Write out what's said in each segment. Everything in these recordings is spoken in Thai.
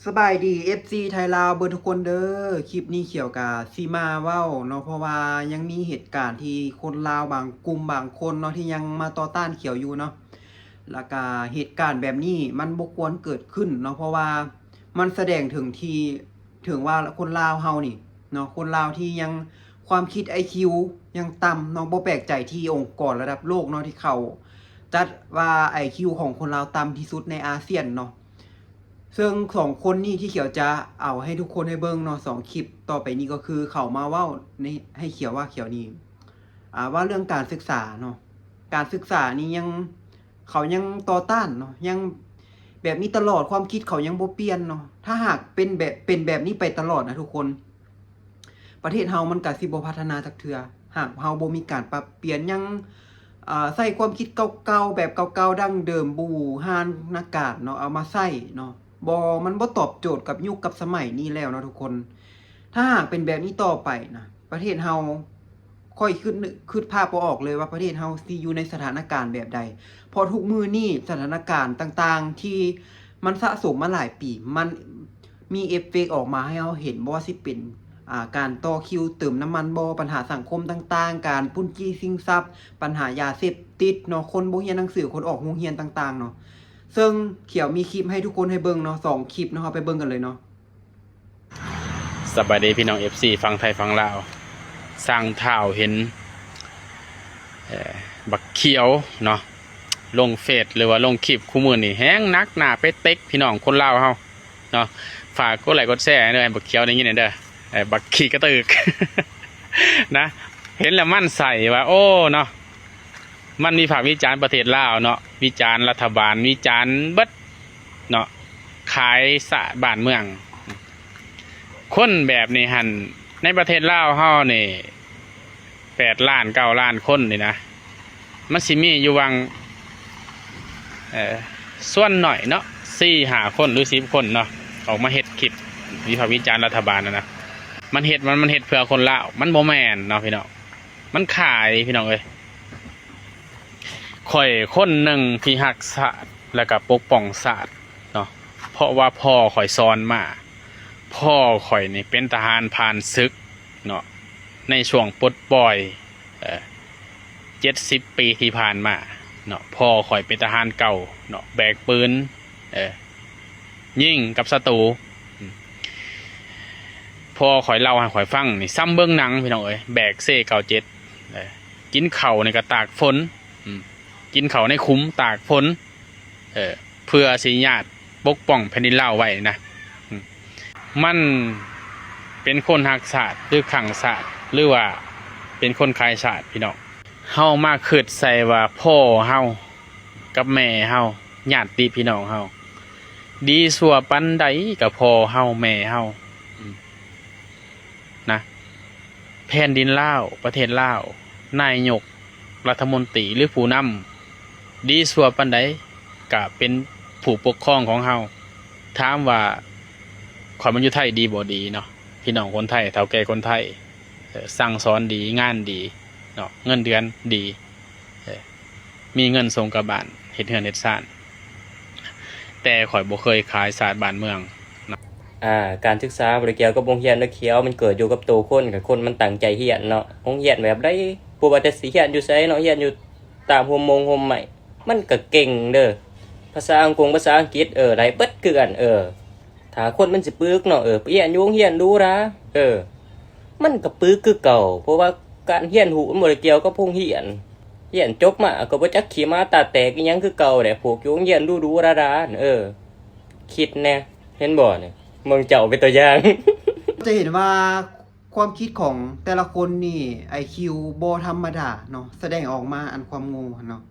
สบายดี FC ไทยลาวเบิดทุกคนเด้อคลิปนี้เกี่ยวกับซีมาเว้าเนาะเพราะว่ายังมีเหตุการณ์ที่คนลาวบางกลุ่มบางคนเนาะที่ยังมาต่อต้านเขียวอยู่เนาะแล้วก็เหตุการณ์แบบนี้มันบ่ควรเกิดขึ้นเนาะเพราะว่ามันแสดงถึงว่าคนลาวเฮานี่เนาะคนลาวที่ยังความคิด IQ ยังต่ำเนาะบ่แปลกใจที่องค์กรระดับโลกเนาะที่เขาจัดว่า IQ ของคนลาวต่ำที่สุดในอาเซียนเนาะ ซึ่งสองคนนี้ที่เขียวจะเอาให้ทุกคนให้เบิ่งเนาะ2คลิปต่อไปนี้ก็คือเขามาเว้าในให้เขียวว่าเขียวนี่ว่าเรื่องการศึกษาเนาะการศึกษานี่ยังเขายังต่อต้านเนาะยังแบบนี้ตลอดความคิดเขายังบ่เปลี่ยนเนาะถ้าหากเป็นแบบนี้ไปตลอดนะทุกคนประเทศเฮามันก็สิบ่พัฒนาจักเทื่อหากเฮาบ่มีการปรับเปลี่ยนยังใส่ความคิดเก่าๆแบบเก่าๆดั้งเดิมบูหานอากาศเนาะเอามาใส่เนาะมันบ่ตอบโจทย์กับยุคกับสมัยนี้แล้วเนาะทุกคน ถ้าหากเป็นแบบนี้ต่อไปนะประเทศเฮาค่อยคิดภาพบ่ออกเลยว่าประเทศเฮาสิอยู่ในสถานการณ์แบบใดเพราะทุกมื้อนี้สถานการณ์ต่างๆที่มันสะสมมาหลายปีมันมีเอฟเฟกต์ออกมาให้เราเห็นบ่ว่าสิเป็นการต่อคิวเติมน้ำมันบ่ปัญหาสังคมต่างๆการปล้นจี้ชิงทรัพย์ปัญหายาเสพติดเนาะคนบ่เรียนหนังสือคนออกโรงเรียนต่างๆเนาะซึ่งเขียวมีคลิปให้ทุกคนให้เบิ่งเนาะ2คลิปเนาะเอาไปเบิ่งกันเลยเนาะ สบายดีพี่น้อง FC ฟังไทยฟังลาวสร้างเท่าเห็นบักเขียวเนาะลงเฟซหรือว่าลงคลิปคู่มือนี่แห้งนักหนาไปเต็กพี่น้องคนลาวเฮาเนาะฝากกดไลค์กดแชร์ด้วยบักเขียวอย่างนี้เด้อบักขี้กระตึก นะเห็นแล้วมั่นใส่ว่าโอ้เนาะมันมีภาควิจารณ์ประเทศลาวเนาะวิจารณ์รัฐบาลวิจารณ์เบิดเนาะขายสะบ้านเมืองคนแบบนี้หันในประเทศลาวเฮานี่8 ล้าน 9 ล้านคนนี่นะมันสิมีอยู่วังส่วนหน่อยเนาะ4-5 คนหรือ10 คนเนาะออกมาเฮ็ดคลิปวิพากษ์วิจารณ์รัฐบาลนะมันเฮ็ดเพื่อคนลาวมันบ่แม่นเนาะพี่น้องมันขายพี่น้องเอ้ยข่อยคนหนึ่งที่รักชาติแล้วก็ปกป้องชาติเนาะเพราะว่าพ่อข่อยสอนมาพ่อข่อยนี่เป็นทหารผ่านศึกเนาะในช่วงปลดปล่อย70 ปีที่ผ่านมาเนาะพ่อข่อยเป็นทหารเก่าเนาะแบกปืนยิงกับศัตรูพ่อข่อยเล่าให้ข่อยฟังนี่ซ้ำเบื้องหนังพี่น้องเอ้ยแบกเซ่97กินเข่าในกระตากฝนกินเข่าในคุ้มตากฝนเพื่อสิญาติปกป้องแผ่นดินลาวไว้นะมันเป็นคนหักศาสตร์หรือขังศาสตร์หรือว่าเป็นคนขายศาสตร์พี่น้องเฮามาคิดใส่ว่าพ่อเฮากับแม่เฮาญาติพี่น้องเฮาดีสัวปันใดกับพ่อเฮาแม่เฮานะแผ่นดินลาวประเทศลาวนายกรัฐมนตรีหรือผู้นำดีสัวปันใดก็เป็นผู้ปกครองของเฮาถามว่าข่อยมันอยู่ไทยดีบ่ดีเนาะพี่น้องคนไทยเฒ่าแก่คนไทยสั่งสอนดีงานดีเนาะเงินเดือนดีมีเงินส่งกลับบ้านเฮ็ดเฮือนเฮ็ดซ่านแต่ข่อยบ่เคยขายศาสตร์บ้านเมืองการศึกษาบ่ได้เกี่ยวกับโรงเรียนนักเขียวมันเกิดอยู่กับตัวคนกับคนมันตั้งใจเรียนเนาะโรงเรียนแบบใดผู้ว่าแต่สิเรียนอยู่ไสเนาะเรียนอยู่ตามโฮมใหม่มันก็เก่งเด้อภาษาอังกฤษได้เบิดคือกันถ้าคนมันสิปึกเนาะไปเรียนอยู่โรงเรียนดูนะมันก็ปึกคือเก่าเพราะว่าการเรียนรู้มันบ่ได้เกี่ยวกับโรงเรียนจบมาก็บ่จักขี่ม้าตาแตกอีหยังคือเก่าแหละพวกอยู่โรงเรียนดูๆดาๆคิดแน่เห็นบ่เนี่ยมึงเจ้าเป็นตัวอย่าง จะเห็นว่าความคิดของแต่ละคนนี่ IQ บ่ธรรมดาเนาะแสดงออกมาอันความโง่เนาะ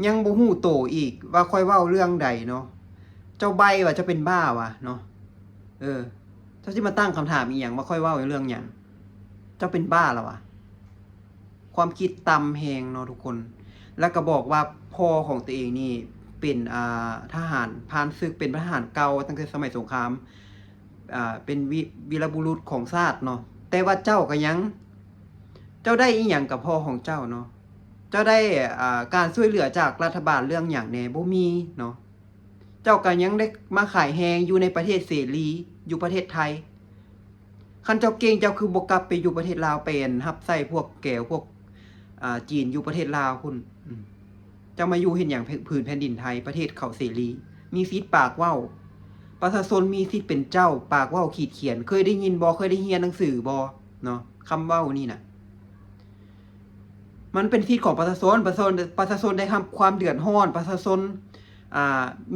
ยังบ่ฮู้โตอีกว่าค่อยเว้าเรื่องใดเนาะเจ้าใบว่าจะเป็นบ้าวะเนาะเจ้าสิมาตั้งคำถามอีหยังว่าค่อยเว้าเรื่องหยังเจ้าเป็นบ้าแล้ววะความคิดต่ำแฮงเนาะทุกคนแล้วก็บอกว่าพ่อของตัวเองนี่เป็นทหารผ่านศึกเป็นทหารเก่าตั้งแต่สมัยสงครามเป็นวีรบุรุษของชาติเนาะแต่ว่าเจ้าก็ยังเจ้าได้อีหยังกับพ่อของเจ้าเนาะเจ้าได้การช่วยเหลือจากรัฐบาลเรื่องหยังแน่บ่มีเนาะ เจ้าก็ยังได้มาขายแฮงอยู่ในประเทศเสรีอยู่ประเทศไทยคันเจ้าเก่งเจ้าคือบ่กลับไปอยู่ประเทศลาวเป็นรับใช้พวกแก้วพวกจีนอยู่ประเทศลาวพุ่นเจ้ามาอยู่เฮ็ดหยังผืนแผ่นดินไทยประเทศเขาเสรีมีสิทธิ์ปากเว้าประชาชนมีสิทธิ์เป็นเจ้าปากเว้าขีดเขียนเคยได้ยินบ่เคยได้เรียนหนังสือบ่เนาะคำเว้านี่น่ะมันเป็นสิทธิ์ของประชาชนประชาชนได้ทำความเดือดร้อนประชาชน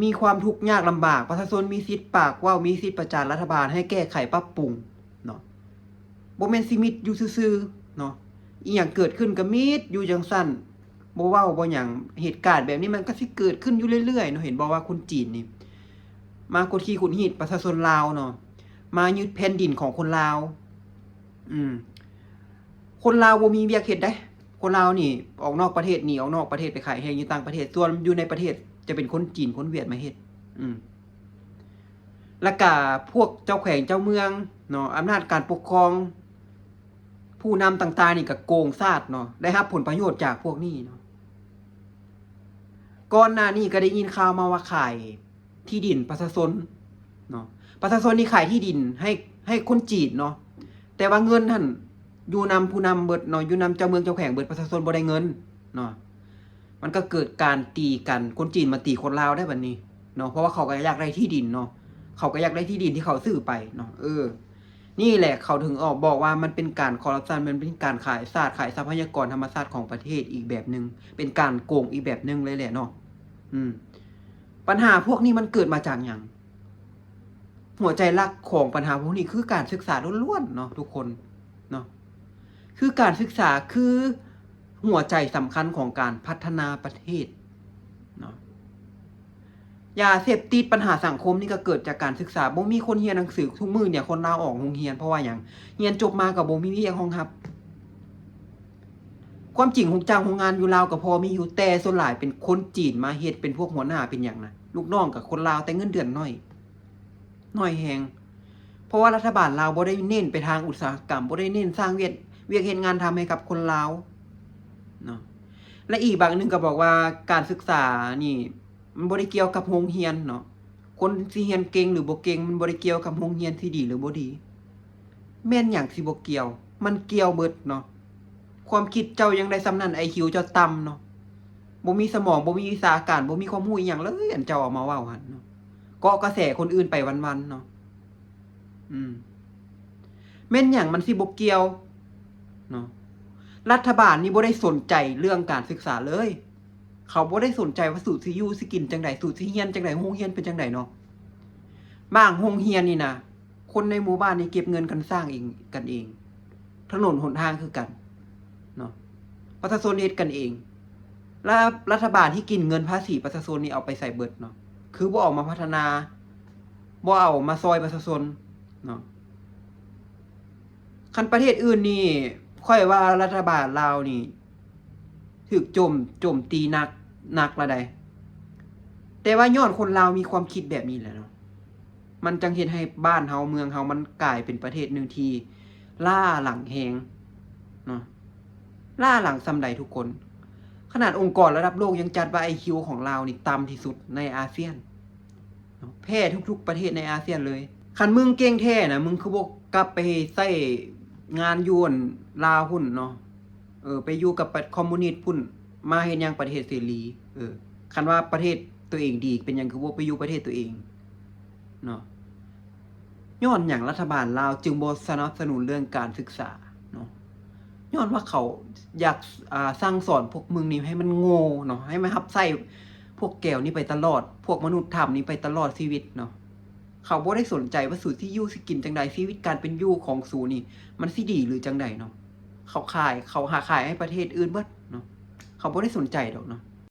มีความทุกข์ยากลำบากประชาชนมีสิทธิ์ปากเว้ามีสิทธิ์ประจานรัฐบาลให้แก้ไขปรับปรุงเนาะบ่แม่นสิมิตอยู่ซื่อๆเนาะอีหยังเกิดขึ้นก็มิตอยู่จังซั่นบ่เว้าบ่หยังเหตุการณ์แบบนี้มันก็สิเกิดขึ้นอยู่เรื่อยๆเนาะเห็นบ่ว่าคนจีนนี่มากดขี่ขุดหีดประชาชนลาวเนาะมายึดแผ่นดินของคนลาวคนลาวบ่มีเวียกเฮ็ดได้คนลาวนี่ออกนอกประเทศนี่ออกนอกประเทศไปขายแฮงอยู่ต่างประเทศส่วนอยู่ในประเทศจะเป็นคนจีนคนเวียดมาเฮ็ดแล้วก็พวกเจ้าแขวงเจ้าเมืองเนาะอำนาจการปกครองผู้นำต่างๆนี่ก็โกงซาดเนาะได้รับผลประโยชน์จากพวกนี้เนาะก่อนหน้านี้ก็ได้ยินข่าวมาว่าขายที่ดินประชาชนเนาะประชาชนนี่ขายที่ดินให้คนจีนเนาะแต่ว่าเงินท่านอยู่นำผู้นำเบิดเนาะอยู่นำเจ้าเมืองเจ้าแขวงเบิดประชาชนบ่ได้เงินเนาะมันก็เกิดการตีกันคนจีนมาตีคนลาวได้บัดนี้เนาะเพราะว่าเขาก็อยากได้ที่ดินเนาะเขาก็อยากได้ที่ดินที่เขาซื้อไปเนาะนี่แหละเขาถึงออกบอกว่ามันเป็นการคอร์รัปชันมันเป็นการขายทรัพยากรธรรมชาติของประเทศอีกแบบนึงเป็นการโกงอีกแบบนึงเลยแหละเนาะปัญหาพวกนี้มันเกิดมาจากหยังหัวใจหลักของปัญหาพวกนี้คือการศึกษาล้วนๆเนาะทุกคนเนาะคือการศึกษาคือหัวใจสำคัญของการพัฒนาประเทศเนาะยาเสพติดปัญหาสังคมนี่ก็เกิดจากการศึกษาบ่มีคนเรียนหนังสือทุกมื้อเนี่ยคนลาวออกโรงเรียนเพราะว่าหยังเรียนจบมาก็บ่มีเวียกห้องรับความจริงของจ้างโรงงานอยู่ลาวก็พอมีอยู่แต่ส่วนหลายเป็นคนจีนมาเฮ็ดเป็นพวกหัวหน้าเป็นหยังนะลูกน้องกับคนลาวแต่เงินเดือนน้อยแฮงเพราะว่ารัฐบาลลาวบ่ได้เน้นไปทางอุตสาหกรรมบ่ได้เน้นสร้างเวียกเฮ็ดงานทำให้กับคนลาวเนาะและอีกบางนึงก็บอกว่าการศึกษานี่มันบ่ได้เกี่ยวกับโรงเรียนเนาะคนสิเรียนเก่งหรือบ่เก่งมันบ่ได้เกี่ยวกับโรงเรียนที่ดีหรือบ่ดีแม่นหยังสิบ่เกี่ยวมันเกี่ยวเบิดเนาะความคิดเจ้ายังได้ส่ำนั้น IQ เจ้าต่ำเนาะบ่มีสมองบ่มีวิชาการบ่มีความรู้อีหยังเลยอันเจ้าเอามาเว้าหั่นเนาะเกาะกระแสคนอื่นไปวันๆเนาะแม่นหยังมันสิบ่เกี่ยวเนาะรัฐบาลนี่บ่ได้สนใจเรื่องการศึกษาเลยเขาบ่ได้สนใจว่าสูตรสิอยู่สิกินจังได๋สูตรสิเรียนจังได๋โรงเรียนเป็นจังได๋เนาะบางโรงเรียนนี่นะคนในหมู่บ้านนี่เก็บเงินกันสร้างเองถนนหนทางคือกันเนาะประชาชนเฮ็ดกันเองแล้วรัฐบาลที่กินเงินภาษีประชาชนนี่เอาไปใส่เบิดเนาะคือบ่ออกมาพัฒนาบ่เอามาซอยประชาชนเนาะคันประเทศอื่นนี่ค่อยว่ารัฐบาลลาวนี่ถูกโจมตีหนักละใดแต่ว่าย้อนคนลาวมีความคิดแบบนี้แหละเนาะมันจังเฮ็ดให้บ้านเฮาเมืองเฮามันกลายเป็นประเทศนึงที่ล่าหลังแฮงเนาะล่าหลังซำใดทุกคนขนาดองค์กรระดับโลกยังจัดว่า IQ ของลาวนี่ต่ำที่สุดในอาเซียนแพ้ทุกๆประเทศในอาเซียนเลยคันมึงเก่งแท้น่ะมึงคือบ่กลับไปใช้งานอยู่ลาวพุ่นเนาะไปอยู่กับคอมมิวนิสต์พุ่นมาเฮ็ดหยังประเทศเสรีคันว่าประเทศตัวเองดีเป็นหยังคือบ่ไปอยู่ประเทศตัวเองเนาะย้อนหยังรัฐบาลลาวจึงบ่สนับสนุนเรื่องการศึกษาเนาะย้อนว่าเขาอยากสั่งสอนพวกมึงนี่ให้มันโง่เนาะให้มันรับใช้พวกแก้วนี่ไปตลอดพวกมนุษย์ถ้ำนี่ไปตลอดชีวิตเนาะเขาบ่ได้สนใจว่าสูตรที่อยู่สิกินจังได๋ชีวิตการเป็นอยู่ของสูนี่มันสิดีหรือจังได๋เนาะเขาหาขายให้ประเทศอื่นเบิดเนาะเขาบ่ได้สนใจดอกเนาะ